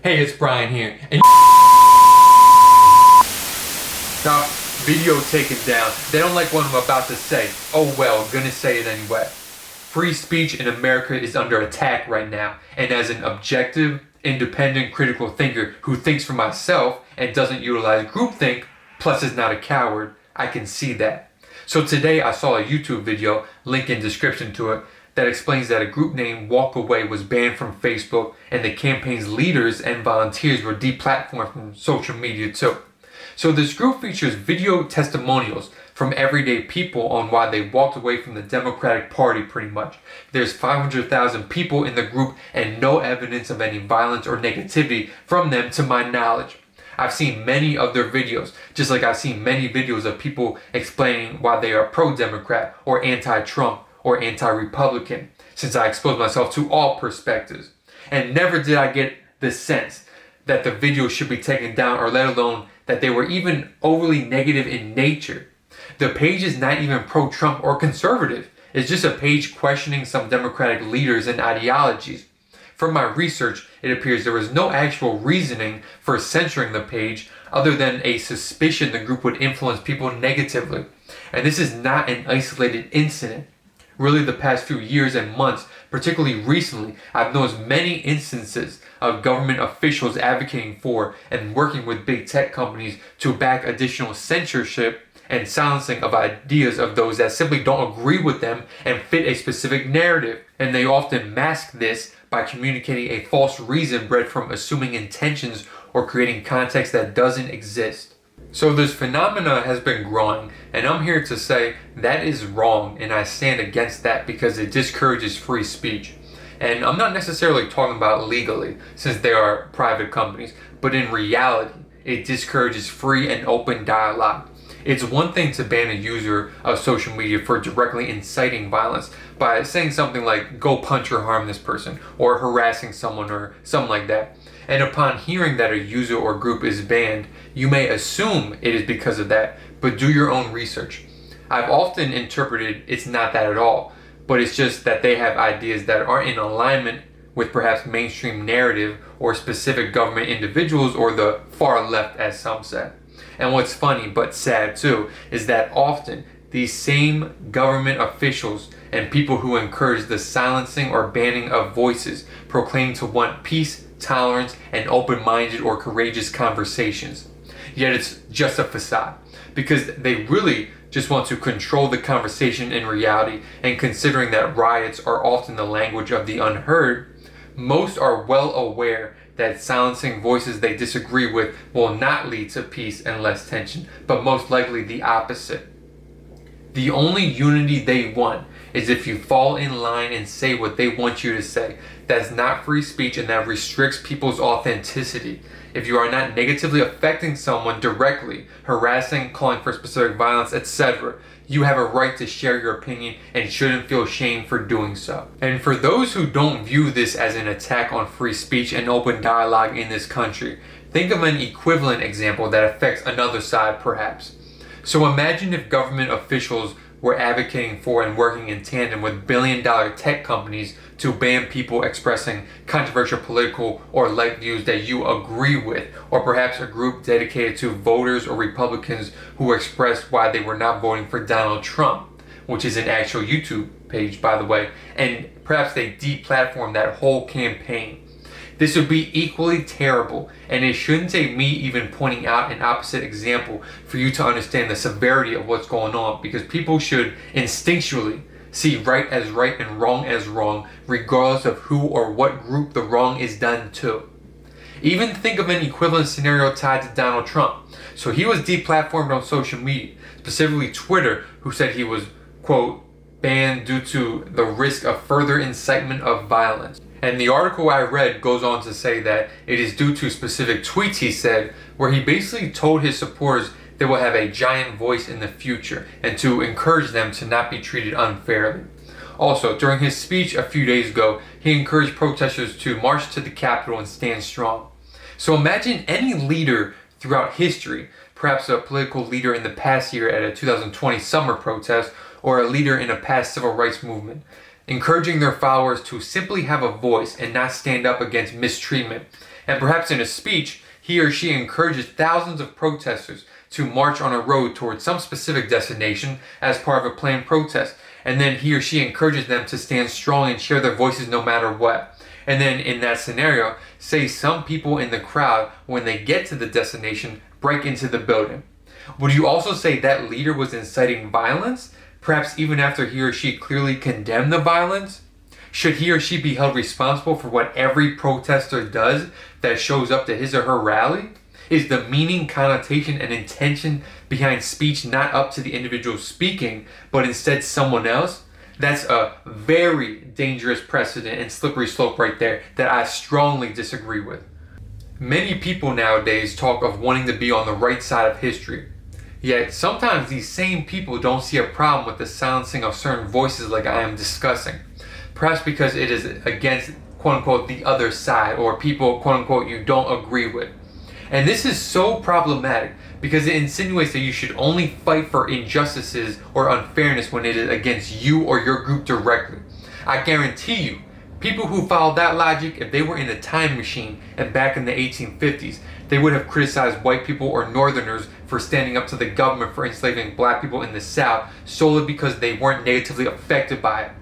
Hey, it's Brian here. And now, video taken down. They don't like what I'm about to say. Oh well, gonna say it anyway. Free speech in America is under attack right now. And as an objective, independent, critical thinker who thinks for myself and doesn't utilize groupthink, plus is not a coward, I can see that. So today I saw a YouTube video, link in description to it, that explains that a group named Walk Away was banned from Facebook and the campaign's leaders and volunteers were deplatformed from social media too. So this group features video testimonials from everyday people on why they walked away from the Democratic Party pretty much. There's 500,000 people in the group and no evidence of any violence or negativity from them to my knowledge. I've seen many of their videos, just like I've seen many videos of people explaining why they are pro-Democrat or anti-Trump or anti-Republican, since I expose myself to all perspectives. And never did I get the sense that the video should be taken down, or let alone that they were even overly negative in nature. The page is not even pro-Trump or conservative. It's just a page questioning some Democratic leaders and ideologies. From my research, it appears there was no actual reasoning for censoring the page other than a suspicion the group would influence people negatively. And this is not an isolated incident. Really, the past few years and months, particularly recently, I've noticed many instances of government officials advocating for and working with big tech companies to back additional censorship and silencing of ideas of those that simply don't agree with them and fit a specific narrative. And they often mask this by communicating a false reason bred from assuming intentions or creating context that doesn't exist. So this phenomena has been growing, and I'm here to say that is wrong, and I stand against that because it discourages free speech. And I'm not necessarily talking about legally, since they are private companies, but in reality, it discourages free and open dialogue. It's one thing to ban a user of social media for directly inciting violence by saying something like, go punch or harm this person, or harassing someone or something like that. And upon hearing that a user or group is banned, you may assume it is because of that, but do your own research. I've often interpreted it's not that at all, but it's just that they have ideas that aren't in alignment with perhaps mainstream narrative or specific government individuals or the far left, as some say. And what's funny but sad too is that often these same government officials and people who encourage the silencing or banning of voices proclaim to want peace, tolerance, and open-minded or courageous conversations. Yet it's just a facade, because they really just want to control the conversation in reality, and considering that riots are often the language of the unheard, most are well aware that silencing voices they disagree with will not lead to peace and less tension, but most likely the opposite. The only unity they want is if you fall in line and say what they want you to say. That's not free speech, and that restricts people's authenticity. If you are not negatively affecting someone directly, harassing, calling for specific violence, etc., you have a right to share your opinion and shouldn't feel shame for doing so. And for those who don't view this as an attack on free speech and open dialogue in this country, think of an equivalent example that affects another side perhaps. So imagine if government officials were advocating for and working in tandem with billion-dollar tech companies to ban people expressing controversial political or life views that you agree with, or perhaps a group dedicated to voters or Republicans who expressed why they were not voting for Donald Trump, which is an actual YouTube page, by the way, and perhaps they deplatform that whole campaign. This would be equally terrible, and it shouldn't take me even pointing out an opposite example for you to understand the severity of what's going on, because people should instinctually see right as right and wrong as wrong, regardless of who or what group the wrong is done to. Even think of an equivalent scenario tied to Donald Trump. So he was deplatformed on social media, specifically Twitter, who said he was, quote, banned due to the risk of further incitement of violence. And the article I read goes on to say that it is due to specific tweets he said, where he basically told his supporters they will have a giant voice in the future and to encourage them to not be treated unfairly. Also, during his speech a few days ago, he encouraged protesters to march to the Capitol and stand strong. So imagine any leader throughout history, perhaps a political leader in the past year at a 2020 summer protest, or a leader in a past civil rights movement, encouraging their followers to simply have a voice and not stand up against mistreatment, And perhaps in a speech, he or she encourages thousands of protesters to march on a road towards some specific destination as part of a planned protest. And then he or she encourages them to stand strong and share their voices no matter what. And then in that scenario, say some people in the crowd, when they get to the destination, break into the building. Would you also say that leader was inciting violence? Perhaps even after he or she clearly condemned the violence? Should he or she be held responsible for what every protester does that shows up to his or her rally? Is the meaning, connotation, and intention behind speech not up to the individual speaking, but instead someone else? That's a very dangerous precedent and slippery slope right there that I strongly disagree with. Many people nowadays talk of wanting to be on the right side of history. Yet sometimes these same people don't see a problem with the silencing of certain voices like I am discussing. Perhaps because it is against quote-unquote the other side, or people quote-unquote you don't agree with. And this is so problematic because it insinuates that you should only fight for injustices or unfairness when it is against you or your group directly. I guarantee you, people who follow that logic, if they were in a time machine and back in the 1850s, they would have criticized white people or northerners for standing up to the government for enslaving black people in the South solely because they weren't negatively affected by it.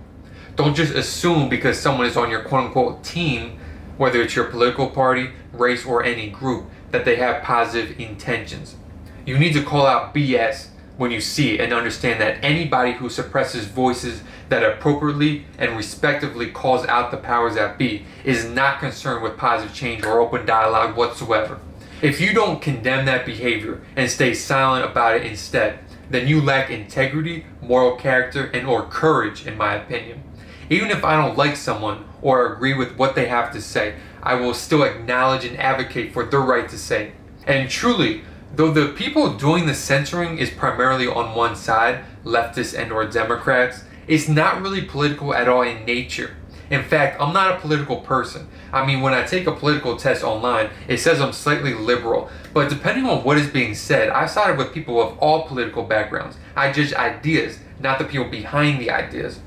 Don't just assume because someone is on your quote-unquote team, whether it's your political party, race, or any group, that they have positive intentions. You need to call out BS when you see it and understand that anybody who suppresses voices that appropriately and respectively calls out the powers that be is not concerned with positive change or open dialogue whatsoever. If you don't condemn that behavior and stay silent about it instead, then you lack integrity, moral character, and or courage, in my opinion. Even if I don't like someone or agree with what they have to say, I will still acknowledge and advocate for their right to say. And truly, though the people doing the censoring is primarily on one side, leftists and or Democrats, it's not really political at all in nature. In fact, I'm not a political person. I mean, when I take a political test online, it says I'm slightly liberal. But depending on what is being said, I've sided with people of all political backgrounds. I judge ideas, not the people behind the ideas.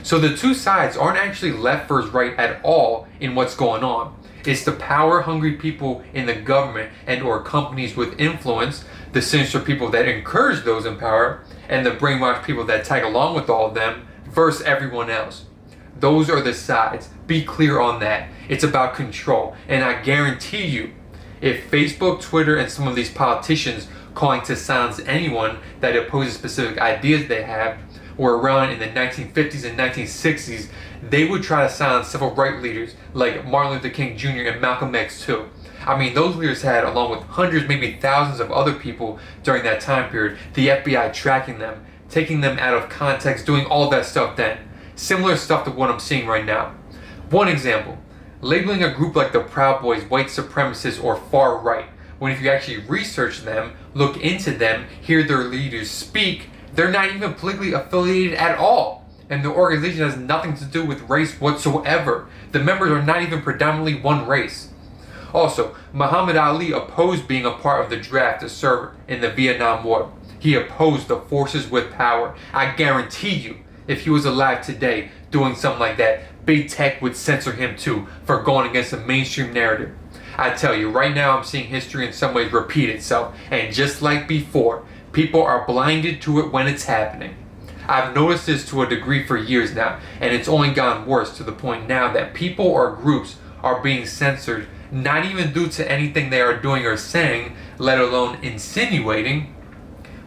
So the two sides aren't actually left versus right at all in what's going on. It's the power-hungry people in the government and or companies with influence, the sinister people that encourage those in power, and the brainwashed people that tag along with all of them, versus everyone else. Those are the sides. Be clear on that. It's about control. And I guarantee you, if Facebook, Twitter, and some of these politicians calling to silence anyone that opposes specific ideas they have were around in the 1950s and 1960s, they would try to silence civil rights leaders like Martin Luther King Jr. and Malcolm X too. I mean, those leaders had, along with hundreds, maybe thousands of other people during that time period, the FBI tracking them, taking them out of context, doing all that stuff then. Similar stuff to what I'm seeing right now. One example, labeling a group like the Proud Boys white supremacists or far right, when if you actually research them, look into them, hear their leaders speak, they're not even politically affiliated at all. And the organization has nothing to do with race whatsoever. The members are not even predominantly one race. Also, Muhammad Ali opposed being a part of the draft to serve in the Vietnam War. He opposed the forces with power. I guarantee you, if he was alive today doing something like that, big tech would censor him too for going against the mainstream narrative. I tell you, right now I'm seeing history in some ways repeat itself, and just like before, people are blinded to it when it's happening. I've noticed this to a degree for years now, and it's only gotten worse to the point now that people or groups are being censored, not even due to anything they are doing or saying, let alone insinuating,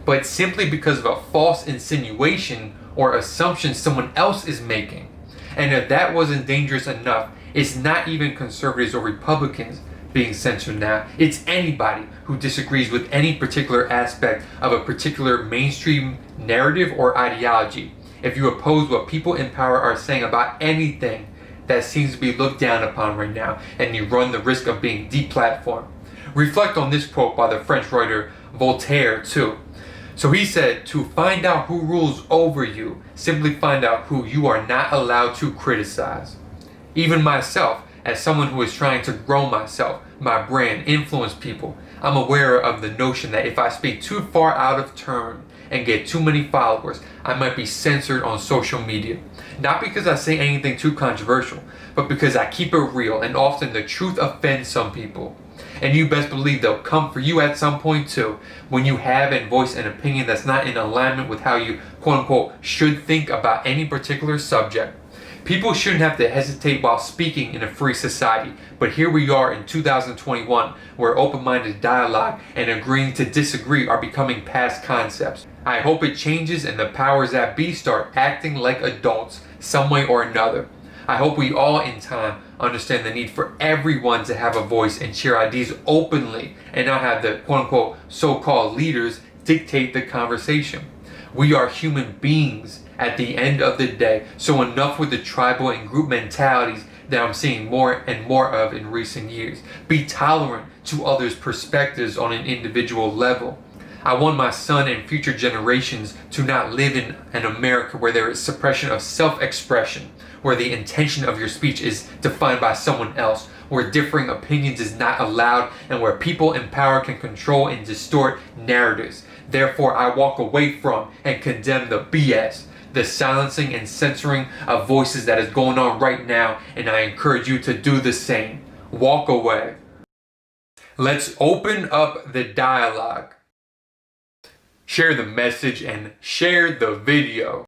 but simply because of a false insinuation or assumption someone else is making. And if that wasn't dangerous enough, it's not even conservatives or Republicans being censored now. It's anybody who disagrees with any particular aspect of a particular mainstream narrative or ideology. If you oppose what people in power are saying about anything that seems to be looked down upon right now, and you run the risk of being deplatformed. Reflect on this quote by the French writer Voltaire too. So he said, to find out who rules over you, simply find out who you are not allowed to criticize. Even myself, as someone who is trying to grow myself, my brand, influence people, I'm aware of the notion that if I speak too far out of turn and get too many followers, I might be censored on social media. Not because I say anything too controversial, but because I keep it real, and often the truth offends some people. And you best believe they'll come for you at some point too, when you have and voice an opinion that's not in alignment with how you quote unquote should think about any particular subject. People shouldn't have to hesitate while speaking in a free society, but here we are in 2021 where open-minded dialogue and agreeing to disagree are becoming past concepts. I hope it changes and the powers that be start acting like adults some way or another. I hope we all in time understand the need for everyone to have a voice and share ideas openly and not have the quote-unquote so-called leaders dictate the conversation. We are human beings at the end of the day, so enough with the tribal and group mentalities that I'm seeing more and more of in recent years. Be tolerant to others' perspectives on an individual level. I want my son and future generations to not live in an America where there is suppression of self-expression, where the intention of your speech is defined by someone else, where differing opinions is not allowed, and where people in power can control and distort narratives. Therefore, I walk away from and condemn the BS, the silencing and censoring of voices that is going on right now, and I encourage you to do the same. Walk away. Let's open up the dialogue. Share the message and share the video.